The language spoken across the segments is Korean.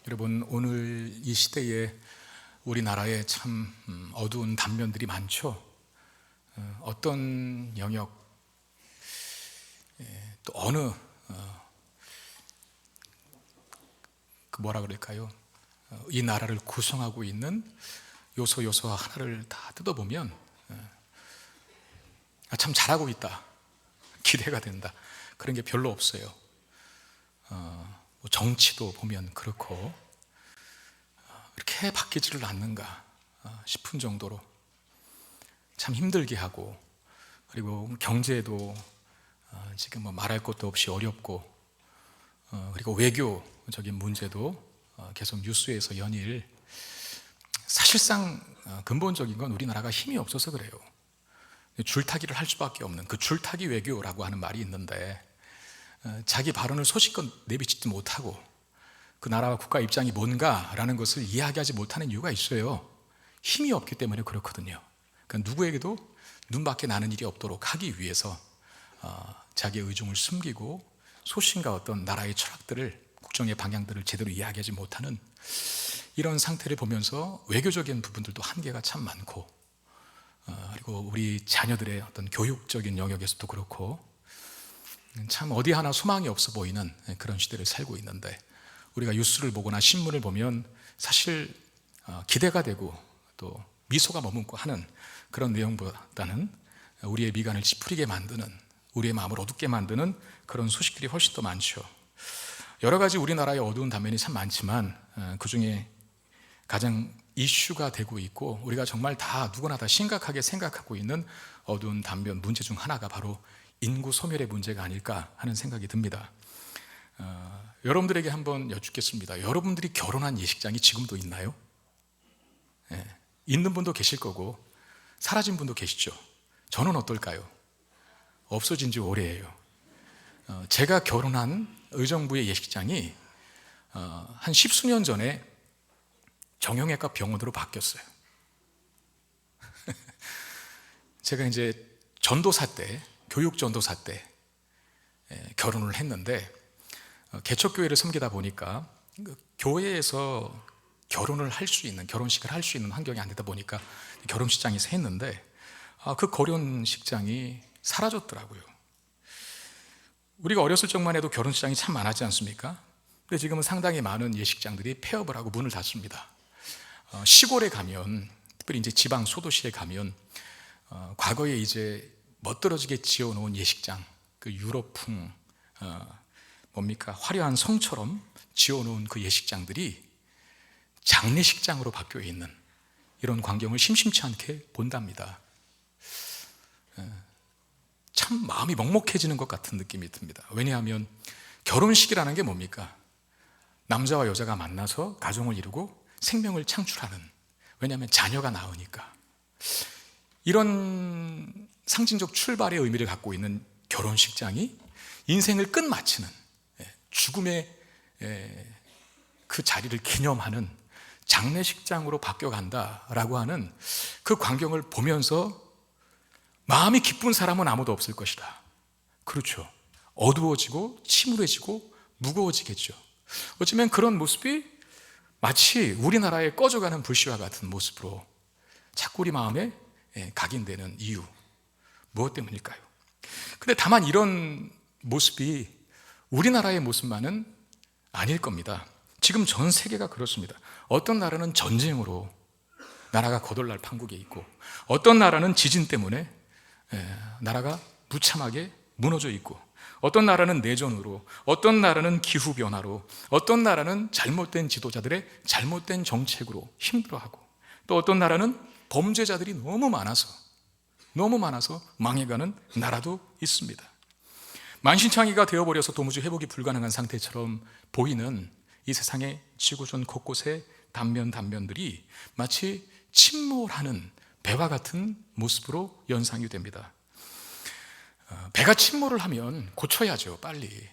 여러분, 오늘 이 시대에 우리나라에 참 어두운 단면들이 많죠. 어떤 영역, 또 어느 그 뭐라 그럴까요? 이 나라를 구성하고 있는 요소 하나를 다 뜯어보면 참 잘하고 있다, 기대가 된다, 그런 게 별로 없어요. 정치도 보면 그렇고 이렇게 바뀌지를 않는가 싶은 정도로 참 힘들게 하고, 그리고 경제도 지금 말할 것도 없이 어렵고, 그리고 외교적인 문제도 계속 뉴스에서 연일, 사실상 근본적인 건 우리나라가 힘이 없어서 그래요. 줄타기를 할 수밖에 없는 그 줄타기 외교라고 하는 말이 있는데, 자기 발언을 소신껏 내비치지 못하고 그 나라와 국가 입장이 뭔가라는 것을 이야기하지 못하는 이유가 있어요. 힘이 없기 때문에 그렇거든요. 그러니까 누구에게도 눈밖에 나는 일이 없도록 하기 위해서 자기의 의중을 숨기고 소신과 어떤 나라의 철학들을, 국정의 방향들을 제대로 이야기하지 못하는 이런 상태를 보면서 외교적인 부분들도 한계가 참 많고, 그리고 우리 자녀들의 어떤 교육적인 영역에서도 그렇고 참 어디 하나 소망이 없어 보이는 그런 시대를 살고 있는데, 우리가 뉴스를 보거나 신문을 보면 사실 기대가 되고 또 미소가 머문고 하는 그런 내용보다는 우리의 미간을 찌푸리게 만드는, 우리의 마음을 어둡게 만드는 그런 소식들이 훨씬 더 많죠. 여러 가지 우리나라의 어두운 단면이 참 많지만 그 중에 가장 이슈가 되고 있고 우리가 정말 다 누구나 다 심각하게 생각하고 있는 어두운 단면, 문제 중 하나가 바로 인구 소멸의 문제가 아닐까 하는 생각이 듭니다. 여러분들에게 한번 여쭙겠습니다. 여러분들이 결혼한 예식장이 지금도 있나요? 있는 분도 계실 거고 사라진 분도 계시죠. 저는 어떨까요? 없어진 지 오래예요. 제가 결혼한 의정부의 예식장이 한 10수년 전에 정형외과 병원으로 바뀌었어요. 제가 이제 전도사 때, 교육 전도사 때 결혼을 했는데, 개척교회를 섬기다 보니까 교회에서 결혼을 할 수 있는, 결혼식을 할 수 있는 환경이 안 되다 보니까 결혼식장에서 했는데 그 결혼식장이 사라졌더라고요. 우리가 어렸을 적만 해도 결혼식장이 참 많았지 않습니까? 근데 지금은 상당히 많은 예식장들이 폐업을 하고 문을 닫습니다. 시골에 가면, 특별히 이제 지방 소도시에 가면 과거에 이제 멋들어지게 지어놓은 예식장, 그 유럽풍 화려한 성처럼 지어놓은 그 예식장들이 장례식장으로 바뀌어 있는 이런 광경을 심심치 않게 본답니다. 참 마음이 먹먹해지는 것 같은 느낌이 듭니다. 왜냐하면 결혼식이라는 게 뭡니까? 남자와 여자가 만나서 가정을 이루고 생명을 창출하는, 왜냐하면 자녀가 나으니까. 이런 상징적 출발의 의미를 갖고 있는 결혼식장이 인생을 끝마치는, 죽음의 그 자리를 기념하는 장례식장으로 바뀌어간다라고 하는 그 광경을 보면서 마음이 기쁜 사람은 아무도 없을 것이다. 그렇죠. 어두워지고 침울해지고 무거워지겠죠. 어쩌면 그런 모습이 마치 우리나라의 꺼져가는 불씨와 같은 모습으로 자꾸 우리 마음에 각인되는 이유, 무엇 때문일까요? 근데 다만 이런 모습이 우리나라의 모습만은 아닐 겁니다. 지금 전 세계가 그렇습니다. 어떤 나라는 전쟁으로 나라가 거덜날 판국에 있고, 어떤 나라는 지진 때문에 나라가 무참하게 무너져 있고, 어떤 나라는 내전으로, 어떤 나라는 기후변화로, 어떤 나라는 잘못된 지도자들의 잘못된 정책으로 힘들어하고, 또 어떤 나라는 범죄자들이 너무 많아서 망해가는 나라도 있습니다. 만신창이가 되어버려서 도무지 회복이 불가능한 상태처럼 보이는 이 세상의 지구촌 곳곳의 단면들이 마치 침몰하는 배와 같은 모습으로 연상이 됩니다. 배가 침몰을 하면 고쳐야죠, 빨리.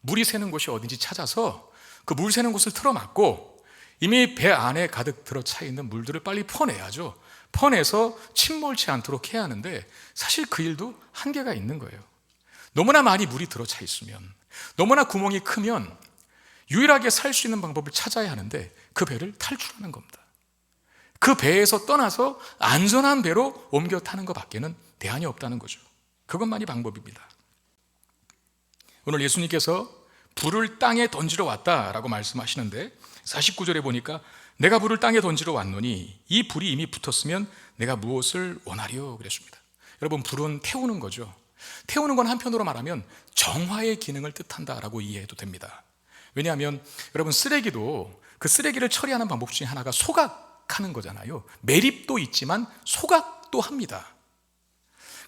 물이 새는 곳이 어딘지 찾아서 그 물 새는 곳을 틀어막고 이미 배 안에 가득 들어차 있는 물들을 빨리 퍼내야죠. 퍼내서 침몰치 않도록 해야 하는데, 사실 그 일도 한계가 있는 거예요. 너무나 많이 물이 들어차 있으면, 너무나 구멍이 크면 유일하게 살 수 있는 방법을 찾아야 하는데 그 배를 탈출하는 겁니다. 그 배에서 떠나서 안전한 배로 옮겨 타는 것밖에는 대안이 없다는 거죠. 그것만이 방법입니다. 오늘 예수님께서 불을 땅에 던지러 왔다라고 말씀하시는데 49절에 보니까 내가 불을 땅에 던지러 왔노니 이 불이 이미 붙었으면 내가 무엇을 원하리요 그랬습니다. 여러분, 불은 태우는 거죠. 태우는 건 한편으로 말하면 정화의 기능을 뜻한다라고 이해해도 됩니다. 왜냐하면 여러분, 쓰레기도 그 쓰레기를 처리하는 방법 중에 하나가 소각하는 거잖아요. 매립도 있지만 소각도 합니다.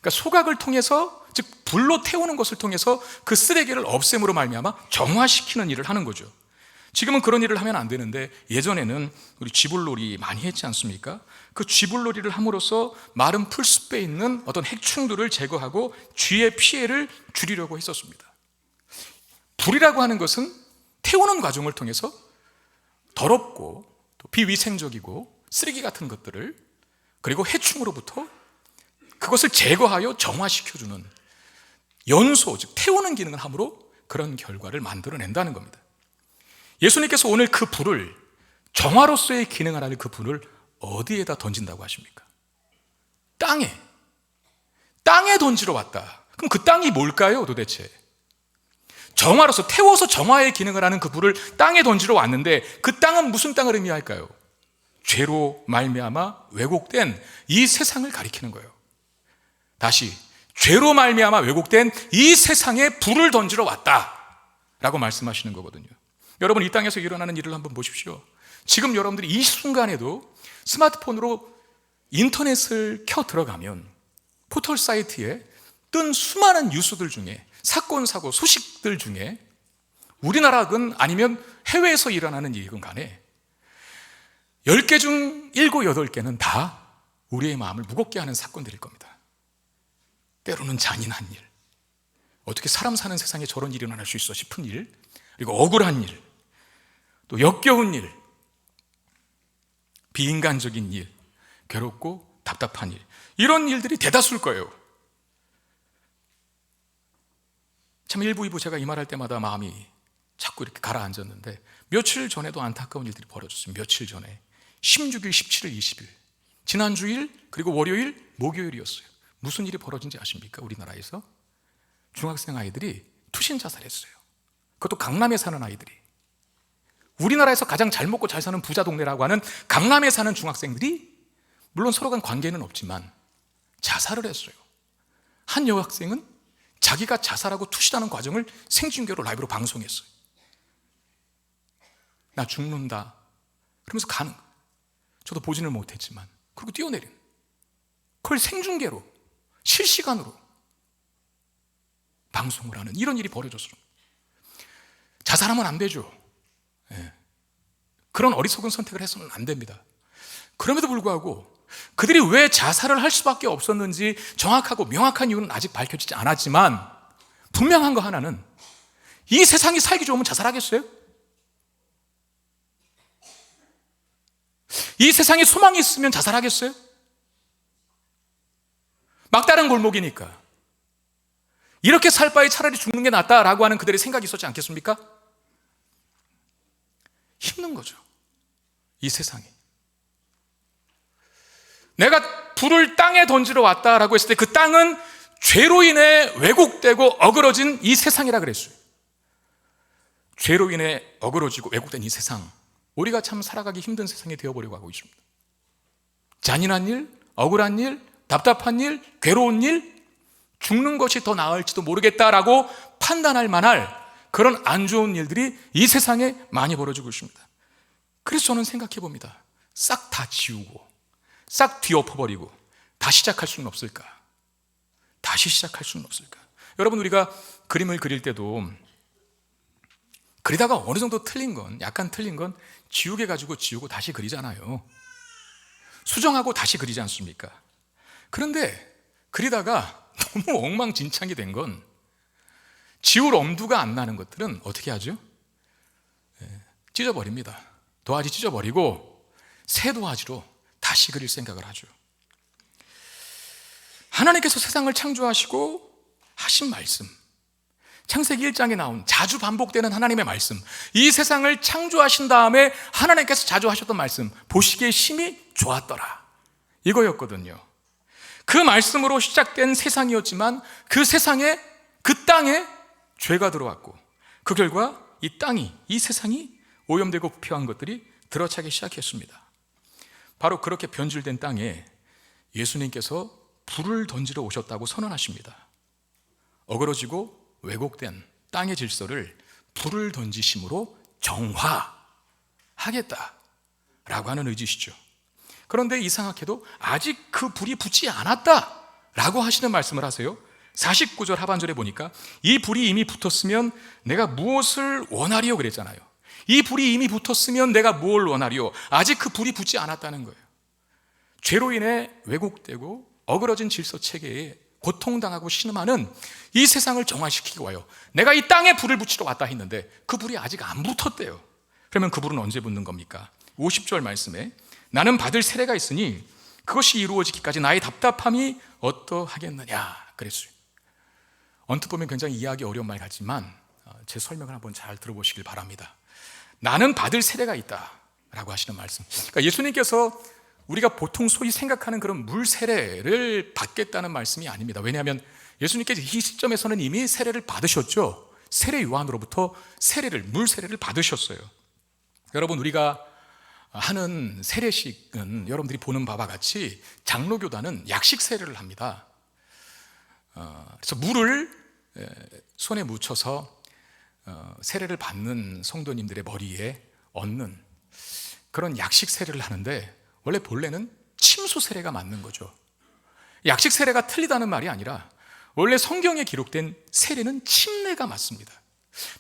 그러니까 소각을 통해서, 즉 불로 태우는 것을 통해서 그 쓰레기를 없앰으로 말미암아 정화시키는 일을 하는 거죠. 지금은 그런 일을 하면 안 되는데 예전에는 우리 쥐불놀이 많이 했지 않습니까? 그 쥐불놀이를 함으로써 마른 풀숲에 있는 어떤 해충들을 제거하고 쥐의 피해를 줄이려고 했었습니다. 불이라고 하는 것은 태우는 과정을 통해서 더럽고 또 비위생적이고 쓰레기 같은 것들을, 그리고 해충으로부터 그것을 제거하여 정화시켜주는 연소, 즉 태우는 기능을 함으로 그런 결과를 만들어낸다는 겁니다. 예수님께서 오늘 그 불을, 정화로서의 기능을 하는 그 불을 어디에다 던진다고 하십니까? 땅에 던지러 왔다. 그럼 그 땅이 뭘까요 도대체? 정화로서, 태워서 정화의 기능을 하는 그 불을 땅에 던지러 왔는데 그 땅은 무슨 땅을 의미할까요? 죄로 말미암아 왜곡된 이 세상을 가리키는 거예요. 다시, 죄로 말미암아 왜곡된 이 세상에 불을 던지러 왔다라고 말씀하시는 거거든요. 여러분, 이 땅에서 일어나는 일을 한번 보십시오. 지금 여러분들이 이 순간에도 스마트폰으로 인터넷을 켜 들어가면 포털 사이트에 뜬 수많은 뉴스들 중에, 사건, 사고, 소식들 중에 우리나라건 아니면 해외에서 일어나는 일이건 간에 10개 중 7, 8개는 다 우리의 마음을 무겁게 하는 사건들일 겁니다. 때로는 잔인한 일, 어떻게 사람 사는 세상에 저런 일이 일어날 수 있어 싶은 일, 그리고 억울한 일, 또 역겨운 일, 비인간적인 일, 괴롭고 답답한 일, 이런 일들이 대다수일 거예요. 참 1부, 2부 제가 이 말할 때마다 마음이 자꾸 이렇게 가라앉았는데 며칠 전에도 안타까운 일들이 벌어졌어요. 며칠 전에 16일, 17일, 20일 지난주일, 그리고 월요일, 목요일이었어요. 무슨 일이 벌어진지 아십니까? 우리나라에서 중학생 아이들이 투신 자살했어요. 그것도 강남에 사는 아이들이. 우리나라에서 가장 잘 먹고 잘 사는 부자 동네라고 하는 강남에 사는 중학생들이, 물론 서로 간 관계는 없지만 자살을 했어요. 한 여학생은 자기가 자살하고 투신하는 과정을 생중계로 라이브로 방송했어요. 나 죽는다 그러면서 가는 거예요. 저도 보지는 못했지만. 그리고 뛰어내린, 그걸 생중계로 실시간으로 방송을 하는 이런 일이 벌어졌어요. 자살하면 안 되죠. 그런 어리석은 선택을 해서는 안 됩니다. 그럼에도 불구하고 그들이 왜 자살을 할 수밖에 없었는지 정확하고 명확한 이유는 아직 밝혀지지 않았지만 분명한 거 하나는, 이 세상이 살기 좋으면 자살하겠어요? 이 세상에 소망이 있으면 자살하겠어요? 막다른 골목이니까 이렇게 살 바에 차라리 죽는 게 낫다라고 하는 그들의 생각이 있었지 않겠습니까? 힘든 거죠, 이 세상이. 내가 불을 땅에 던지러 왔다라고 했을 때 그 땅은 죄로 인해 왜곡되고 어그러진 이 세상이라 그랬어요. 죄로 인해 어그러지고 왜곡된 이 세상, 우리가 참 살아가기 힘든 세상이 되어버리고 하고 있습니다. 잔인한 일, 억울한 일, 답답한 일, 괴로운 일, 죽는 것이 더 나을지도 모르겠다라고 판단할 만할 그런 안 좋은 일들이 이 세상에 많이 벌어지고 있습니다. 그래서 저는 생각해 봅니다. 싹 다 지우고 싹 뒤엎어버리고 다시 시작할 수는 없을까? 다시 시작할 수는 없을까? 여러분, 우리가 그림을 그릴 때도 그리다가 어느 정도 틀린 건, 약간 틀린 건 지우개 가지고 지우고 다시 그리잖아요. 수정하고 다시 그리지 않습니까? 그런데 그리다가 너무 엉망진창이 된 건, 지울 엄두가 안 나는 것들은 어떻게 하죠? 찢어버립니다. 도화지 찢어버리고 새 도화지로 다시 그릴 생각을 하죠. 하나님께서 세상을 창조하시고 하신 말씀, 창세기 1장에 나온 자주 반복되는 하나님의 말씀, 이 세상을 창조하신 다음에 하나님께서 자주 하셨던 말씀, 보시기에 심히 좋았더라, 이거였거든요. 그 말씀으로 시작된 세상이었지만 그 세상에, 그 땅에 죄가 들어왔고, 그 결과 이 땅이, 이 세상이 오염되고 부패한 것들이 들어차기 시작했습니다. 바로 그렇게 변질된 땅에 예수님께서 불을 던지러 오셨다고 선언하십니다. 어그러지고 왜곡된 땅의 질서를 불을 던지심으로 정화하겠다라고 하는 의지시죠. 그런데 이상하게도 아직 그 불이 붙지 않았다라고 하시는 말씀을 하세요. 49절 하반절에 보니까 이 불이 이미 붙었으면 내가 무엇을 원하리요 그랬잖아요. 이 불이 이미 붙었으면 내가 뭘 원하리요? 아직 그 불이 붙지 않았다는 거예요. 죄로 인해 왜곡되고 어그러진 질서 체계에 고통당하고 신음하는 이 세상을 정화시키고 와요. 내가 이 땅에 불을 붙이러 왔다 했는데 그 불이 아직 안 붙었대요. 그러면 그 불은 언제 붙는 겁니까? 50절 말씀에 나는 받을 세례가 있으니 그것이 이루어지기까지 나의 답답함이 어떠하겠느냐 그랬어요. 언뜻 보면 굉장히 이해하기 어려운 말 같지만 제 설명을 한번 잘 들어보시길 바랍니다. 나는 받을 세례가 있다 라고 하시는 말씀, 그러니까 예수님께서 우리가 보통 소위 생각하는 그런 물 세례를 받겠다는 말씀이 아닙니다. 왜냐하면 예수님께서 이 시점에서는 이미 세례를 받으셨죠. 세례 요한으로부터 물 세례를 받으셨어요. 여러분, 우리가 하는 세례식은 여러분들이 보는 바와 같이 장로교단은 약식 세례를 합니다. 그래서 물을 손에 묻혀서 세례를 받는 성도님들의 머리에 얹는 그런 약식 세례를 하는데, 원래 본래는 침수 세례가 맞는 거죠. 약식 세례가 틀리다는 말이 아니라 원래 성경에 기록된 세례는 침례가 맞습니다.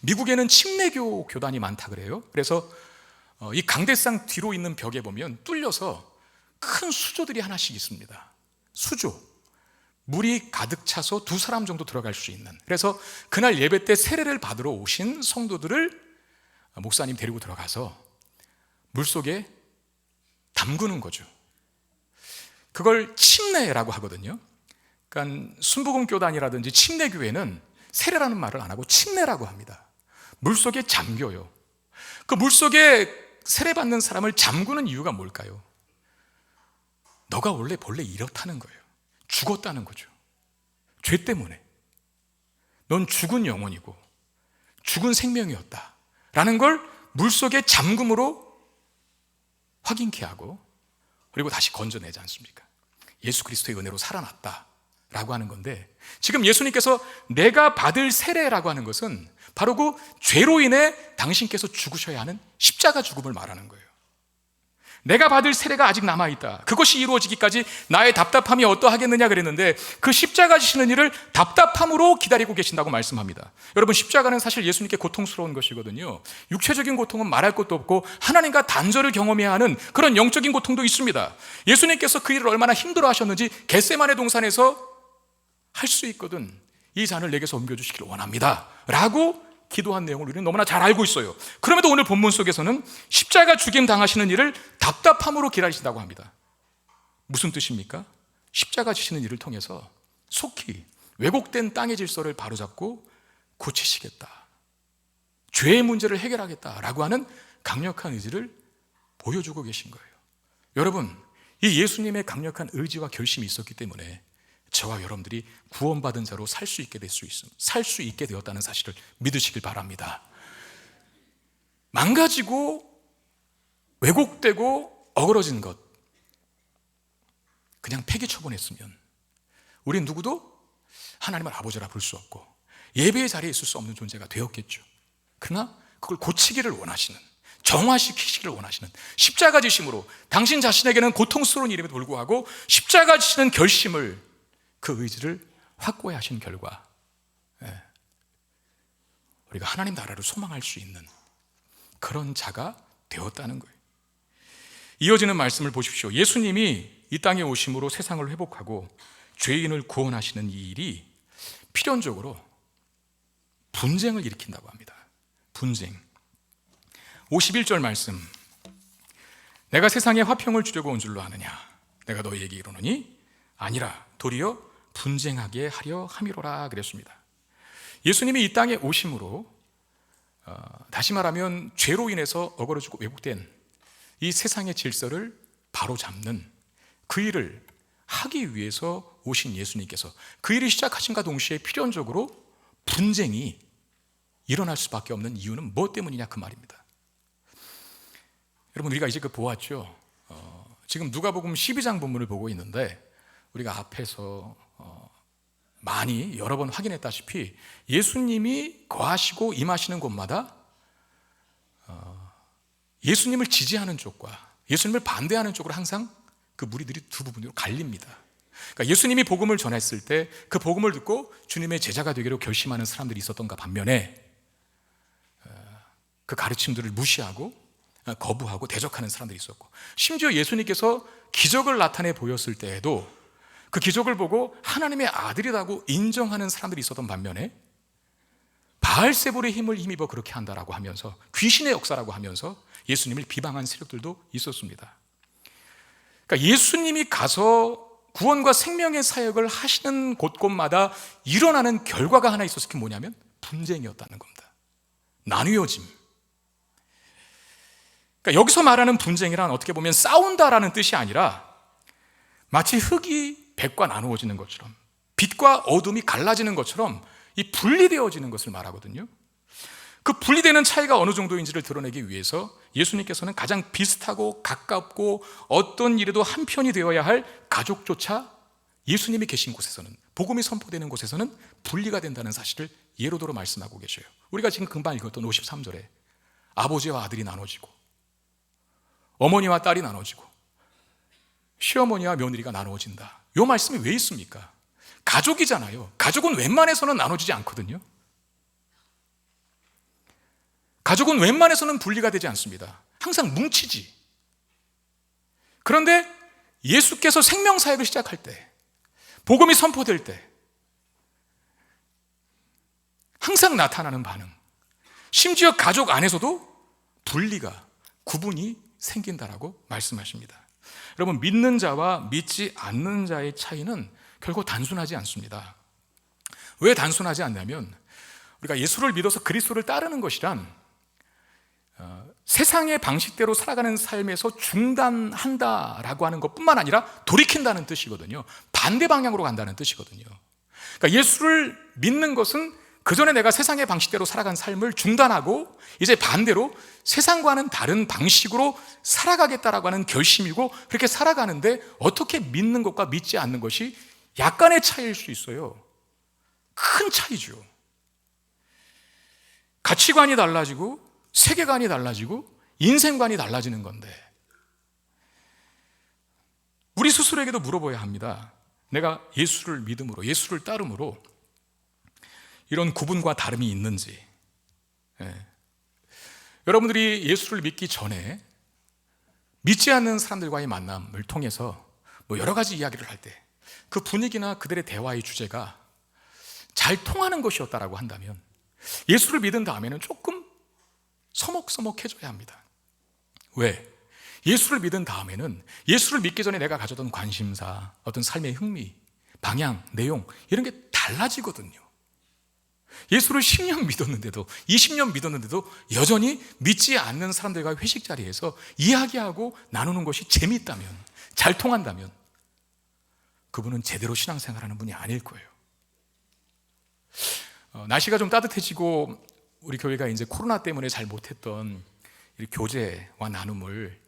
미국에는 침례교 교단이 많다 그래요. 그래서 이 강대상 뒤로 있는 벽에 보면 뚫려서 큰 수조들이 하나씩 있습니다. 수조, 물이 가득 차서 2사람 정도 들어갈 수 있는. 그래서 그날 예배 때 세례를 받으러 오신 성도들을 목사님 데리고 들어가서 물속에 담그는 거죠. 그걸 침례라고 하거든요. 그러니까 순복음교단이라든지 침례교회는 세례라는 말을 안 하고 침례라고 합니다. 물속에 잠겨요. 그 물속에 세례받는 사람을 잠그는 이유가 뭘까요? 너가 원래 본래 이렇다는 거예요. 죽었다는 거죠. 죄 때문에 넌 죽은 영혼이고 죽은 생명이었다 라는 걸 물속에 잠금으로 확인케 하고, 그리고 다시 건져내지 않습니까? 예수 그리스도의 은혜로 살아났다 라고 하는 건데, 지금 예수님께서 내가 받을 세례라고 하는 것은 바로 그 죄로 인해 당신께서 죽으셔야 하는 십자가 죽음을 말하는 거예요. 내가 받을 세례가 아직 남아있다, 그것이 이루어지기까지 나의 답답함이 어떠하겠느냐 그랬는데, 그 십자가 지시는 일을 답답함으로 기다리고 계신다고 말씀합니다. 여러분, 십자가는 사실 예수님께 고통스러운 것이거든요. 육체적인 고통은 말할 것도 없고 하나님과 단절을 경험해야 하는 그런 영적인 고통도 있습니다. 예수님께서 그 일을 얼마나 힘들어 하셨는지 겟세마네 동산에서 할 수 있거든, 이 잔을 내게서 옮겨주시길 원합니다 라고 기도한 내용을 우리는 너무나 잘 알고 있어요. 그럼에도 오늘 본문 속에서는 십자가 죽임 당하시는 일을 답답함으로 기다리신다고 합니다. 무슨 뜻입니까? 십자가 지시는 일을 통해서 속히 왜곡된 땅의 질서를 바로잡고 고치시겠다, 죄의 문제를 해결하겠다라고 하는 강력한 의지를 보여주고 계신 거예요. 여러분, 이 예수님의 강력한 의지와 결심이 있었기 때문에 저와 여러분들이 구원받은 자로 살 수 있게 되었다는 사실을 믿으시길 바랍니다. 망가지고 왜곡되고 어그러진 것 그냥 폐기 처분했으면 우린 누구도 하나님을 아버지라 부를 수 없고 예배의 자리에 있을 수 없는 존재가 되었겠죠. 그러나 그걸 고치기를 원하시는, 정화시키시기를 원하시는 십자가 지심으로 당신 자신에게는 고통스러운 일임에도 불구하고 십자가 지시는 결심을, 그 의지를 확고히 하신 결과 우리가 하나님 나라를 소망할 수 있는 그런 자가 되었다는 거예요. 이어지는 말씀을 보십시오. 예수님이 이 땅에 오심으로 세상을 회복하고 죄인을 구원하시는 이 일이 필연적으로 분쟁을 일으킨다고 합니다. 분쟁. 51절 말씀, 내가 세상에 화평을 주려고 온 줄로 아느냐? 내가 너희에게 이르노니 아니라 도리어 분쟁하게 하려 함이로라 그랬습니다. 예수님이 이 땅에 오심으로 다시 말하면 죄로 인해서 어그러지고 왜곡된 이 세상의 질서를 바로잡는 그 일을 하기 위해서 오신 예수님께서 그 일을 시작하신과 동시에 필연적으로 분쟁이 일어날 수밖에 없는 이유는 무엇 때문이냐 그 말입니다. 여러분, 우리가 이제 보았죠. 지금 누가복음 12장 본문을 보고 있는데 우리가 앞에서 많이 여러 번 확인했다시피 예수님이 거하시고 임하시는 곳마다 예수님을 지지하는 쪽과 예수님을 반대하는 쪽으로 항상 그 무리들이 두 부분으로 갈립니다. 그러니까 예수님이 복음을 전했을 때 그 복음을 듣고 주님의 제자가 되기로 결심하는 사람들이 있었던가 반면에 그 가르침들을 무시하고 거부하고 대적하는 사람들이 있었고, 심지어 예수님께서 기적을 나타내 보였을 때에도 그 기적을 보고 하나님의 아들이라고 인정하는 사람들이 있었던 반면에 바알세불의 힘을 힘입어 그렇게 한다라고 하면서 귀신의 역사라고 하면서 예수님을 비방한 세력들도 있었습니다. 그러니까 예수님이 가서 구원과 생명의 사역을 하시는 곳곳마다 일어나는 결과가 하나 있었을 게 뭐냐면 분쟁이었다는 겁니다. 나뉘어짐. 그러니까 여기서 말하는 분쟁이란 어떻게 보면 싸운다라는 뜻이 아니라 마치 흙이 백과 나누어지는 것처럼, 빛과 어둠이 갈라지는 것처럼 이 분리되어지는 것을 말하거든요. 그 분리되는 차이가 어느 정도인지를 드러내기 위해서 예수님께서는 가장 비슷하고 가깝고 어떤 일에도 한편이 되어야 할 가족조차 예수님이 계신 곳에서는, 복음이 선포되는 곳에서는 분리가 된다는 사실을 예로들어 말씀하고 계셔요. 우리가 지금 금방 읽었던 53절에 아버지와 아들이 나눠지고 어머니와 딸이 나눠지고 시어머니와 며느리가 나누어진다. 이 말씀이 왜 있습니까? 가족이잖아요. 가족은 웬만해서는 나눠지지 않거든요. 가족은 웬만해서는 분리가 되지 않습니다. 항상 뭉치지. 그런데 예수께서 생명사역을 시작할 때, 복음이 선포될 때 항상 나타나는 반응, 심지어 가족 안에서도 분리가, 구분이 생긴다라고 말씀하십니다. 여러분, 믿는 자와 믿지 않는 자의 차이는 결코 단순하지 않습니다. 왜 단순하지 않냐면 우리가 예수를 믿어서 그리스도를 따르는 것이란 세상의 방식대로 살아가는 삶에서 중단한다라고 하는 것뿐만 아니라 돌이킨다는 뜻이거든요. 반대 방향으로 간다는 뜻이거든요. 그러니까 예수를 믿는 것은 그전에 내가 세상의 방식대로 살아간 삶을 중단하고 이제 반대로 세상과는 다른 방식으로 살아가겠다라고 하는 결심이고, 그렇게 살아가는데 어떻게 믿는 것과 믿지 않는 것이 약간의 차이일 수 있어요. 큰 차이죠. 가치관이 달라지고 세계관이 달라지고 인생관이 달라지는 건데, 우리 스스로에게도 물어봐야 합니다. 내가 예수를 믿음으로, 예수를 따름으로 이런 구분과 다름이 있는지. 여러분들이 예수를 믿기 전에 믿지 않는 사람들과의 만남을 통해서 여러 가지 이야기를 할 때 그 분위기나 그들의 대화의 주제가 잘 통하는 것이었다라고 한다면 예수를 믿은 다음에는 조금 서먹서먹해져야 합니다. 왜? 예수를 믿은 다음에는 예수를 믿기 전에 내가 가졌던 관심사, 어떤 삶의 흥미, 방향, 내용 이런 게 달라지거든요. 예수를 10년 믿었는데도 20년 믿었는데도 여전히 믿지 않는 사람들과 회식 자리에서 이야기하고 나누는 것이 재미있다면, 잘 통한다면 그분은 제대로 신앙생활하는 분이 아닐 거예요. 날씨가 좀 따뜻해지고 우리 교회가 이제 코로나 때문에 잘 못했던 이 교제와 나눔을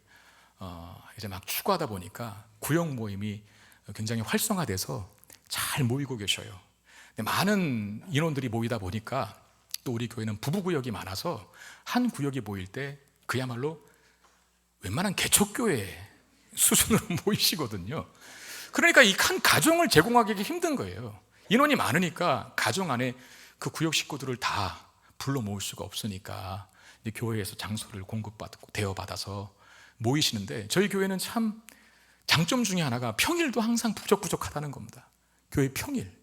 이제 막 추구하다 보니까 구역 모임이 굉장히 활성화돼서 잘 모이고 계셔요. 근데 많은 인원들이 모이다 보니까 또 우리 교회는 부부구역이 많아서 한 구역이 모일 때 그야말로 웬만한 개척교회 수준으로 모이시거든요. 그러니까 이 한 가정을 제공하기 힘든 거예요. 인원이 많으니까 가정 안에 그 구역 식구들을 다 불러 모을 수가 없으니까 이제 교회에서 장소를 공급받고 대여받아서 모이시는데, 저희 교회는 참 장점 중에 하나가 평일도 항상 부족하다는 겁니다. 교회 평일.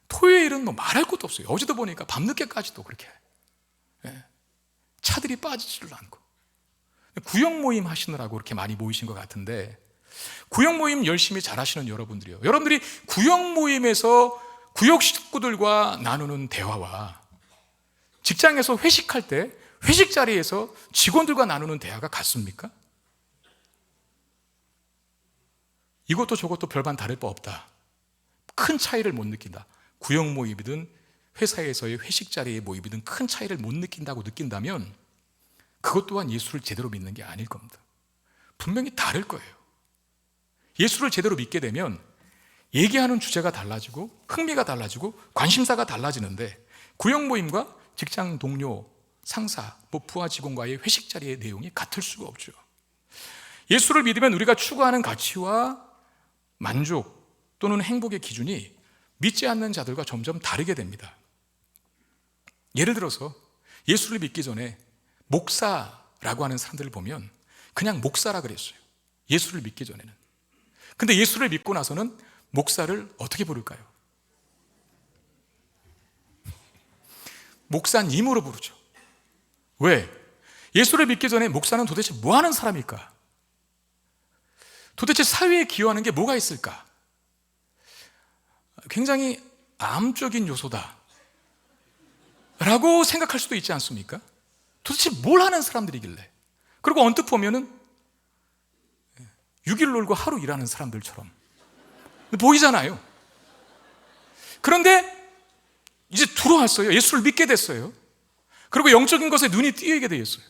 토요일은 말할 것도 없어요. 어제도 보니까 밤늦게까지도 그렇게 차들이 빠지지를 않고. 구역 모임 하시느라고 그렇게 많이 모이신 것 같은데, 구역 모임 열심히 잘 하시는 여러분들이요, 여러분들이 구역 모임에서 구역 식구들과 나누는 대화와 직장에서 회식할 때 회식 자리에서 직원들과 나누는 대화가 같습니까? 이것도 저것도 별반 다를 바 없다. 큰 차이를 못 느낀다. 구역 모임이든 회사에서의 회식 자리의 모임이든 큰 차이를 못 느낀다고 느낀다면 그것 또한 예수를 제대로 믿는 게 아닐 겁니다. 분명히 다를 거예요. 예수를 제대로 믿게 되면 얘기하는 주제가 달라지고 흥미가 달라지고 관심사가 달라지는데 구역 모임과 직장 동료, 상사, 부하 직원과의 회식 자리의 내용이 같을 수가 없죠. 예수를 믿으면 우리가 추구하는 가치와 만족 또는 행복의 기준이 믿지 않는 자들과 점점 다르게 됩니다. 예를 들어서 예수를 믿기 전에 목사라고 하는 사람들을 보면 그냥 목사라 그랬어요. 예수를 믿기 전에는. 근데 예수를 믿고 나서는 목사를 어떻게 부를까요? 목사님으로 부르죠. 왜? 예수를 믿기 전에 목사는 도대체 뭐 하는 사람일까? 도대체 사회에 기여하는 게 뭐가 있을까? 굉장히 암적인 요소다 라고 생각할 수도 있지 않습니까? 도대체 뭘 하는 사람들이길래? 그리고 언뜻 보면은 6일 놀고 하루 일하는 사람들처럼 보이잖아요. 그런데 이제 들어왔어요. 예수를 믿게 됐어요. 그리고 영적인 것에 눈이 띄게 되었어요.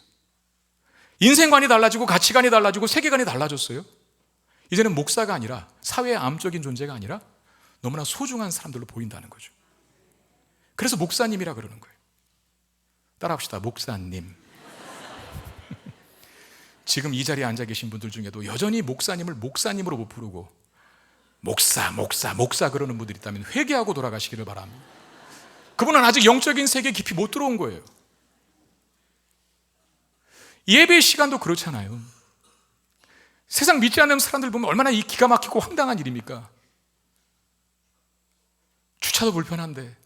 인생관이 달라지고 가치관이 달라지고 세계관이 달라졌어요. 이제는 목사가 아니라 사회의 암적인 존재가 아니라 너무나 소중한 사람들로 보인다는 거죠. 그래서 목사님이라 그러는 거예요. 따라합시다. 목사님. 지금 이 자리에 앉아 계신 분들 중에도 여전히 목사님을 목사님으로 못 부르고 목사 그러는 분들이 있다면 회개하고 돌아가시기를 바랍니다. 그분은 아직 영적인 세계에 깊이 못 들어온 거예요. 예배 시간도 그렇잖아요. 세상 믿지 않는 사람들 보면 얼마나 이 기가 막히고 황당한 일입니까? 주차도 불편한데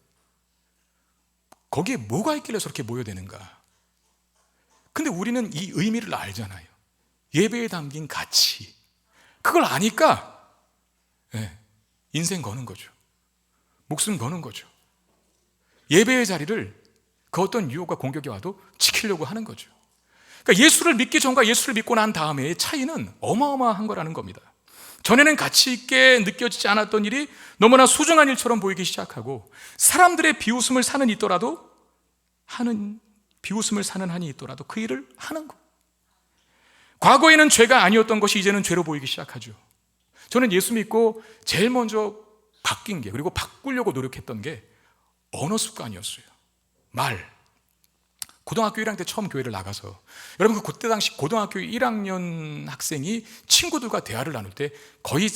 거기에 뭐가 있길래 저렇게 모여대는가? 근데 우리는 이 의미를 알잖아요. 예배에 담긴 가치, 그걸 아니까 인생 거는 거죠. 목숨 거는 거죠. 예배의 자리를 그 어떤 유혹과 공격이 와도 지키려고 하는 거죠. 그러니까 예수를 믿기 전과 예수를 믿고 난 다음의 차이는 어마어마한 거라는 겁니다. 전에는 가치 있게 느껴지지 않았던 일이 너무나 소중한 일처럼 보이기 시작하고, 사람들의 비웃음을 사는 있더라도 비웃음을 사는 한이 있더라도 그 일을 하는 거. 과거에는 죄가 아니었던 것이 이제는 죄로 보이기 시작하죠. 저는 예수 믿고 제일 먼저 바뀐 게, 그리고 바꾸려고 노력했던 게 언어 습관이었어요. 고등학교 1학년 때 처음 교회를 나가서, 여러분 그때 당시 고등학교 1학년 학생이 친구들과 대화를 나눌 때 거의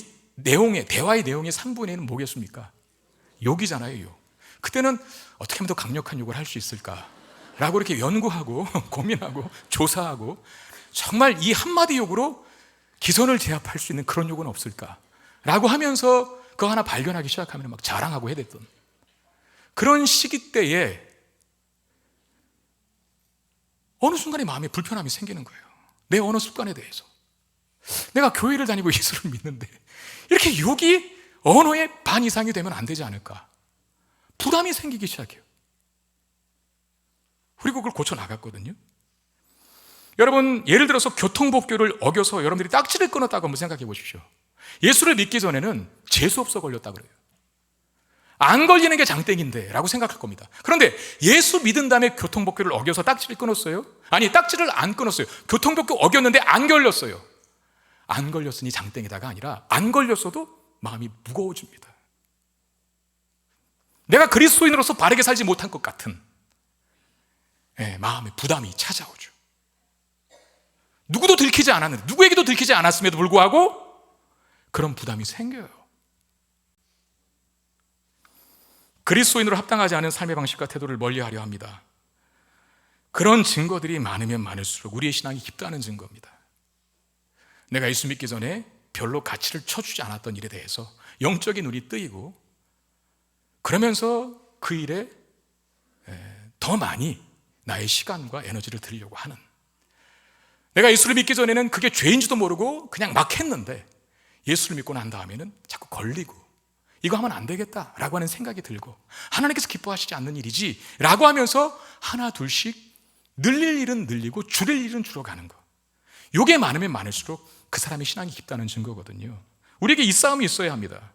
대화의 내용의 3분의 1은 뭐겠습니까? 욕이잖아요, 욕. 그때는 어떻게 하면 더 강력한 욕을 할 수 있을까? 라고 이렇게 연구하고 고민하고 조사하고, 정말 이 한마디 욕으로 기선을 제압할 수 있는 그런 욕은 없을까? 라고 하면서 그거 하나 발견하기 시작하면 막 자랑하고 해댔던 그런 시기 때에 어느 순간에 마음에 불편함이 생기는 거예요. 내 언어 습관에 대해서. 내가 교회를 다니고 예수를 믿는데 이렇게 욕이 언어의 반 이상이 되면 안 되지 않을까? 부담이 생기기 시작해요. 그리고 그걸 고쳐나갔거든요. 여러분, 예를 들어서 교통법규를 어겨서 여러분들이 딱지를 끊었다고 한번 생각해 보십시오. 예수를 믿기 전에는 재수없어 걸렸다 그래요. 안 걸리는 게 장땡인데 라고 생각할 겁니다. 그런데 예수 믿은 다음에 교통법규를 어겨서 딱지를 끊었어요? 아니, 딱지를 안 끊었어요. 교통법규 어겼는데 안 걸렸어요. 안 걸렸으니 장땡이다가 아니라 안 걸렸어도 마음이 무거워집니다. 내가 그리스도인으로서 바르게 살지 못한 것 같은 마음의 부담이 찾아오죠. 누구도 들키지 않았는데, 누구에게도 들키지 않았음에도 불구하고 그런 부담이 생겨요. 그리스도인으로 합당하지 않은 삶의 방식과 태도를 멀리하려 합니다. 그런 증거들이 많으면 많을수록 우리의 신앙이 깊다는 증거입니다. 내가 예수 믿기 전에 별로 가치를 쳐주지 않았던 일에 대해서 영적인 눈이 뜨이고, 그러면서 그 일에 더 많이 나의 시간과 에너지를 들이려고 하는, 내가 예수를 믿기 전에는 그게 죄인지도 모르고 그냥 막 했는데 예수를 믿고 난 다음에는 자꾸 걸리고 이거 하면 안 되겠다라고 하는 생각이 들고, 하나님께서 기뻐하시지 않는 일이지 라고 하면서 하나 둘씩 늘릴 일은 늘리고 줄일 일은 줄어가는 거, 요게 많으면 많을수록 그 사람이 신앙이 깊다는 증거거든요. 우리에게 이 싸움이 있어야 합니다.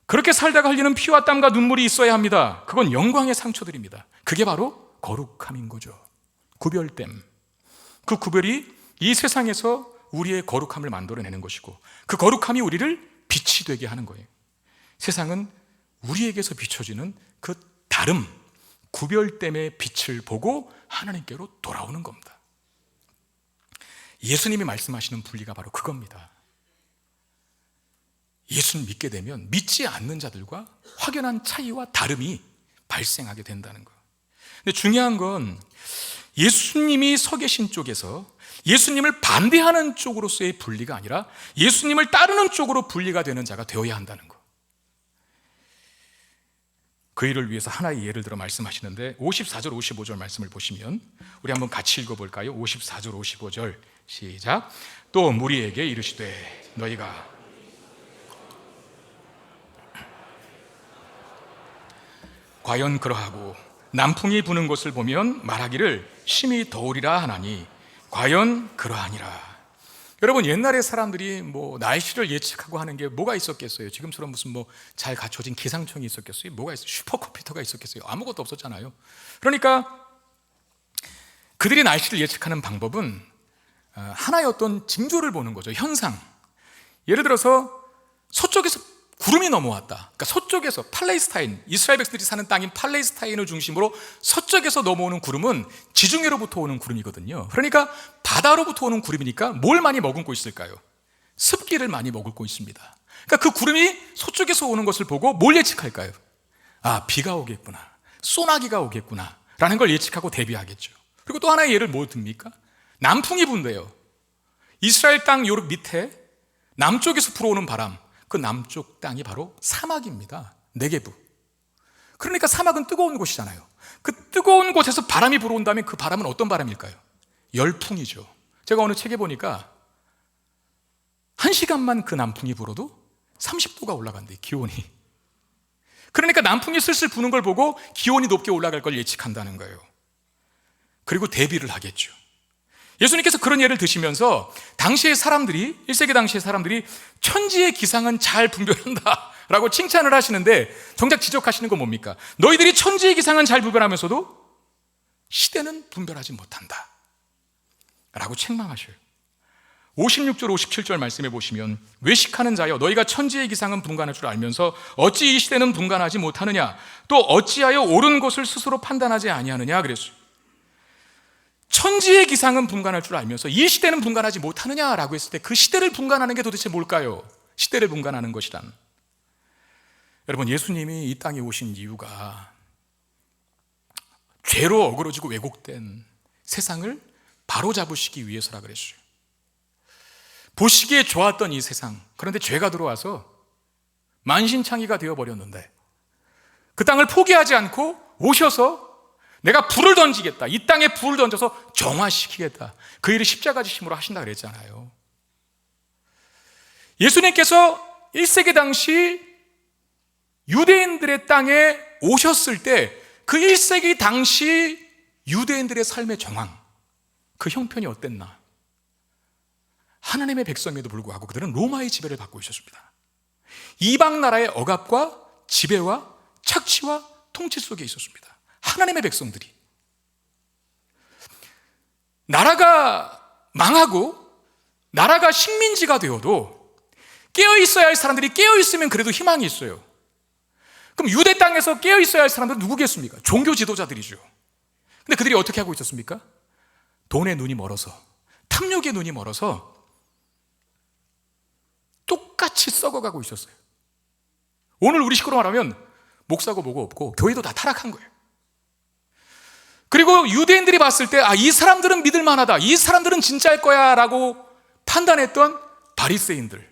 그렇게 살다가 흘리는 피와 땀과 눈물이 있어야 합니다. 그건 영광의 상처들입니다. 그게 바로 거룩함인 거죠. 구별됨. 그 구별이 이 세상에서 우리의 거룩함을 만들어내는 것이고, 그 거룩함이 우리를 빛이 되게 하는 거예요. 세상은 우리에게서 비춰지는 그 다름, 구별됨의 빛을 보고 하나님께로 돌아오는 겁니다. 예수님이 말씀하시는 분리가 바로 그겁니다. 예수를 믿게 되면 믿지 않는 자들과 확연한 차이와 다름이 발생하게 된다는 거. 근데 중요한 건 예수님이 서 계신 쪽에서 예수님을 반대하는 쪽으로서의 분리가 아니라 예수님을 따르는 쪽으로 분리가 되는 자가 되어야 한다는 거. 그 일을 위해서 하나의 예를 들어 말씀하시는데 54절 55절 말씀을 보시면 우리 한번 같이 읽어볼까요? 54절 55절 시작. 또 무리에게 이르시되 너희가 과연 그러하고 남풍이 부는 것을 보면 말하기를 심히 더우리라 하나니 과연 그러하니라. 여러분, 옛날에 사람들이 날씨를 예측하고 하는 게 뭐가 있었겠어요? 지금처럼 무슨 잘 갖춰진 기상청이 있었겠어요? 뭐가 있어요? 슈퍼컴퓨터가 있었겠어요? 아무것도 없었잖아요. 그러니까 그들이 날씨를 예측하는 방법은 하나의 어떤 징조를 보는 거죠. 현상. 예를 들어서 서쪽에서 구름이 넘어왔다. 그러니까 서쪽에서 팔레스타인, 이스라엘 백성들이 사는 땅인 팔레스타인을 중심으로 서쪽에서 넘어오는 구름은 지중해로부터 오는 구름이거든요. 그러니까 바다로부터 오는 구름이니까 뭘 많이 머금고 있을까요? 습기를 많이 머금고 있습니다. 그러니까 그 구름이 서쪽에서 오는 것을 보고 뭘 예측할까요? 아, 비가 오겠구나, 소나기가 오겠구나 라는 걸 예측하고 대비하겠죠. 그리고 또 하나의 예를 뭐 듭니까? 남풍이 분대요. 이스라엘 땅 요 밑에 남쪽에서 불어오는 바람, 그 남쪽 땅이 바로 사막입니다. 네게브. 그러니까 사막은 뜨거운 곳이잖아요. 그 뜨거운 곳에서 바람이 불어온다면 그 바람은 어떤 바람일까요? 열풍이죠. 제가 어느 책에 보니까 1시간만 그 남풍이 불어도 30도가 올라간대요, 기온이. 그러니까 남풍이 슬슬 부는 걸 보고 기온이 높게 올라갈 걸 예측한다는 거예요. 그리고 대비를 하겠죠. 예수님께서 그런 예를 드시면서 당시의 사람들이, 1세기 당시의 사람들이 천지의 기상은 잘 분별한다 라고 칭찬을 하시는데 정작 지적하시는 건 뭡니까? 너희들이 천지의 기상은 잘 분별하면서도 시대는 분별하지 못한다 라고 책망하셔요. 56절 57절 말씀해 보시면 외식하는 자여 너희가 천지의 기상은 분간할 줄 알면서 어찌 이 시대는 분간하지 못하느냐, 또 어찌하여 옳은 것을 스스로 판단하지 아니하느냐 그랬어요. 천지의 기상은 분간할 줄 알면서 이 시대는 분간하지 못하느냐라고 했을 때 그 시대를 분간하는 게 도대체 뭘까요? 시대를 분간하는 것이란, 여러분, 예수님이 이 땅에 오신 이유가 죄로 어그러지고 왜곡된 세상을 바로잡으시기 위해서라 그랬어요. 보시기에 좋았던 이 세상, 그런데 죄가 들어와서 만신창이가 되어버렸는데 그 땅을 포기하지 않고 오셔서 내가 불을 던지겠다, 이 땅에 불을 던져서 정화시키겠다, 그 일을 십자가 지심으로 하신다 그랬잖아요. 예수님께서 1세기 당시 유대인들의 땅에 오셨을 때 그 1세기 당시 유대인들의 삶의 정황, 그 형편이 어땠나? 하나님의 백성에도 불구하고 그들은 로마의 지배를 받고 있었습니다. 이방 나라의 억압과 지배와 착취와 통치 속에 있었습니다. 하나님의 백성들이 나라가 망하고 나라가 식민지가 되어도 깨어있어야 할 사람들이 깨어있으면 그래도 희망이 있어요. 그럼 유대 땅에서 깨어있어야 할 사람들은 누구겠습니까? 종교 지도자들이죠. 근데 그들이 어떻게 하고 있었습니까? 돈의 눈이 멀어서, 탐욕의 눈이 멀어서 똑같이 썩어가고 있었어요. 오늘 우리 식으로 말하면 목사고 뭐고 없고 교회도 다 타락한 거예요. 그리고 유대인들이 봤을 때 이 사람들은 믿을 만하다, 이 사람들은 진짜일 거야 라고 판단했던 바리새인들,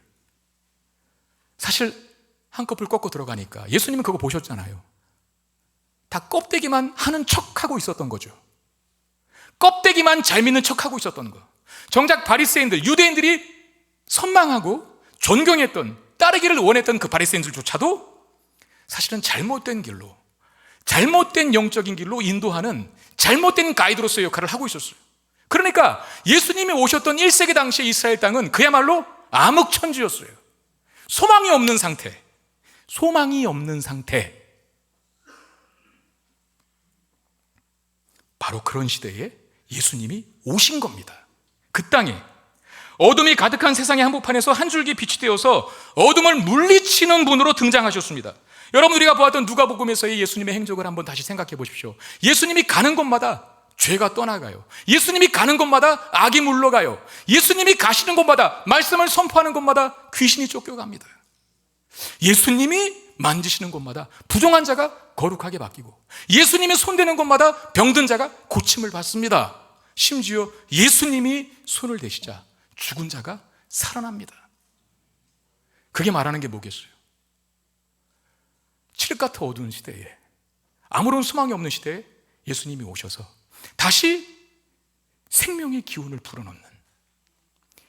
사실 한꺼풀 꺾고 들어가니까 예수님은 그거 보셨잖아요. 다 껍데기만 하는 척하고 있었던 거죠. 껍데기만 잘 믿는 척하고 있었던 거. 정작 바리새인들, 유대인들이 선망하고 존경했던, 따르기를 원했던 그 바리새인들조차도 사실은 잘못된 길로, 잘못된 영적인 길로 인도하는 잘못된 가이드로서의 역할을 하고 있었어요. 그러니까 예수님이 오셨던 1세기 당시의 이스라엘 땅은 그야말로 암흑천지였어요. 소망이 없는 상태. 소망이 없는 상태. 바로 그런 시대에 예수님이 오신 겁니다. 그 땅에 어둠이 가득한 세상의 한복판에서 한 줄기 빛이 되어서 어둠을 물리치는 분으로 등장하셨습니다. 여러분, 우리가 보았던 누가복음에서의 예수님의 행적을 한번 다시 생각해 보십시오. 예수님이 가는 곳마다 죄가 떠나가요. 예수님이 가는 곳마다 악이 물러가요. 예수님이 가시는 곳마다, 말씀을 선포하는 곳마다 귀신이 쫓겨갑니다. 예수님이 만지시는 곳마다 부정한 자가 거룩하게 바뀌고, 예수님이 손대는 곳마다 병든 자가 고침을 받습니다. 심지어 예수님이 손을 대시자 죽은 자가 살아납니다. 그게 말하는 게 뭐겠어요? 칠흑같은 어두운 시대에, 아무런 소망이 없는 시대에 예수님이 오셔서 다시 생명의 기운을 불어넣는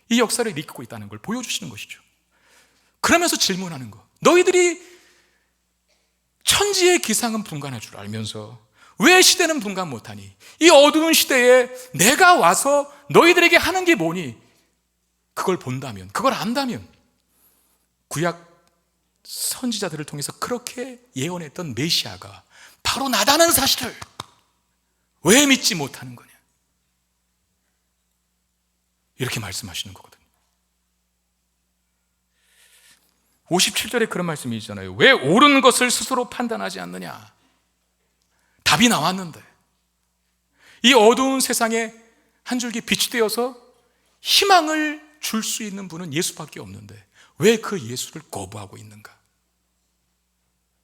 이 역사를 일으키고 있다는 걸 보여주시는 것이죠. 그러면서 질문하는 거, 너희들이 천지의 기상은 분간할 줄 알면서 왜 시대는 분간 못하니? 이 어두운 시대에 내가 와서 너희들에게 하는 게 뭐니? 그걸 본다면, 그걸 안다면, 구약 선지자들을 통해서 그렇게 예언했던 메시아가 바로 나다는 사실을 왜 믿지 못하는 거냐? 이렇게 말씀하시는 거거든요. 57절에 그런 말씀이 있잖아요. 왜 옳은 것을 스스로 판단하지 않느냐? 답이 나왔는데, 이 어두운 세상에 한 줄기 빛이 되어서 희망을 줄 수 있는 분은 예수밖에 없는데 왜 그 예수를 거부하고 있는가?